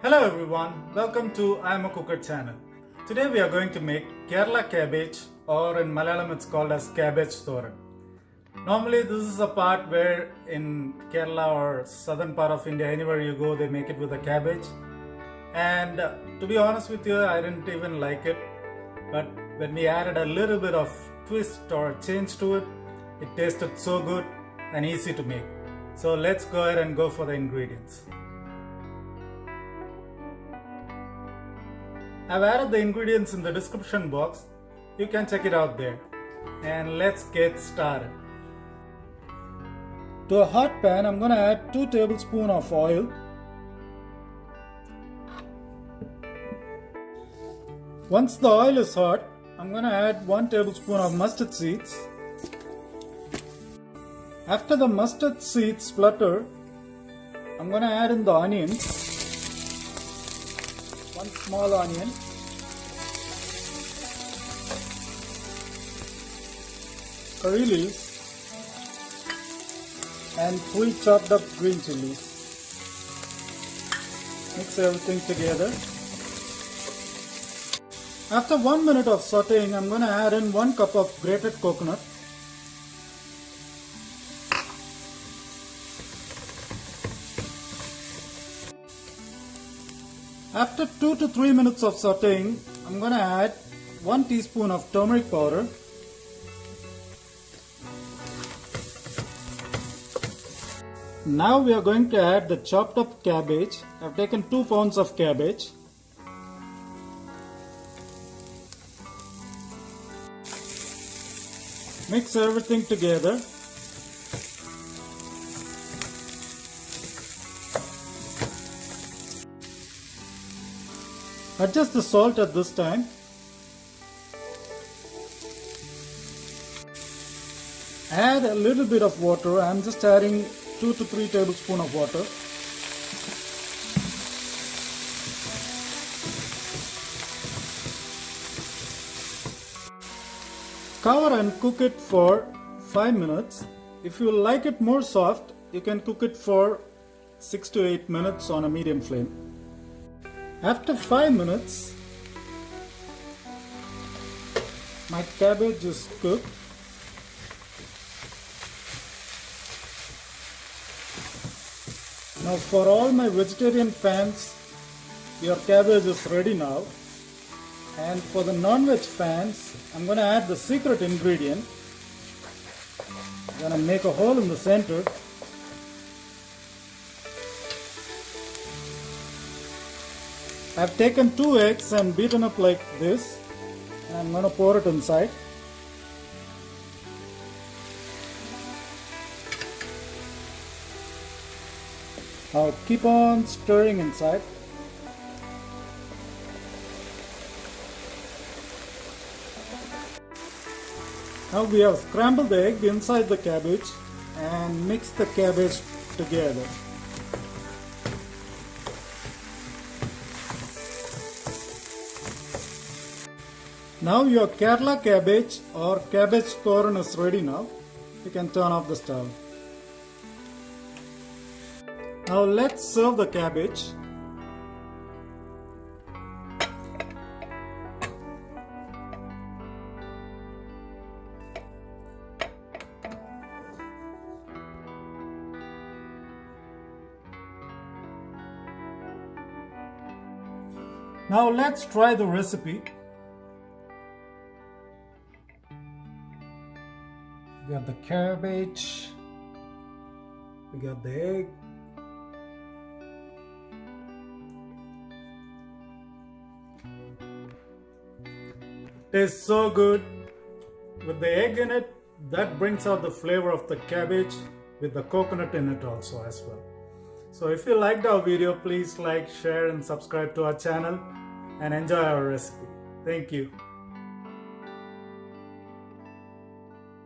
Hello everyone, welcome to imacooker channel. Today we are going to make Kerala cabbage, or in Malayalam it's called as cabbage thoran. Normally this is a part where in Kerala or southern part of India, anywhere you go, they make it with a cabbage. And to be honest with you, I didn't even like it. But when we added a little bit of twist or change to it, it tasted so good and easy to make. So let's go ahead and go for the ingredients. I've added the ingredients in the description box. You can check it out there. And let's get started. To a hot pan, I'm going to add 2 tablespoons of oil. Once the oil is hot, I'm going to add 1 tablespoon of mustard seeds. After the mustard seeds splutter, I'm going to add in the onions. 1 small onion. Curry leaves. And 3 chopped up green chilies. Mix everything together. After 1 minute of sauteing, I'm going to add in 1 cup of grated coconut. After 2 to 3 minutes of sauteing, I'm going to add 1 teaspoon of turmeric powder. Now we are going to add the chopped up cabbage. I've taken 2 pounds of cabbage. Mix everything together. Adjust the salt at this time. Add a little bit of water. I'm just adding 2 to 3 tablespoons of water. Cover and cook it for 5 minutes. If you like it more soft, you can cook it for 6 to 8 minutes on a medium flame. After 5 minutes, my cabbage is cooked. Now for all my vegetarian fans, your cabbage is ready now. And for the non-veg fans, I'm going to add the secret ingredient. I'm going to make a hole in the center. I've taken 2 eggs and beaten up like this. And I'm going to pour it inside. Now keep on stirring inside. Now we have scrambled the egg inside the cabbage and mix the cabbage together. Now your Kerala cabbage or cabbage thoran is ready now. You can turn off the stove. Now let's serve the cabbage. Now let's try the recipe. We got the cabbage, we got the egg, tastes so good with the egg in it. That brings out the flavor of the cabbage with the coconut in it also as well. So if you liked our video, please like, share and subscribe to our channel and enjoy our recipe. Thank you.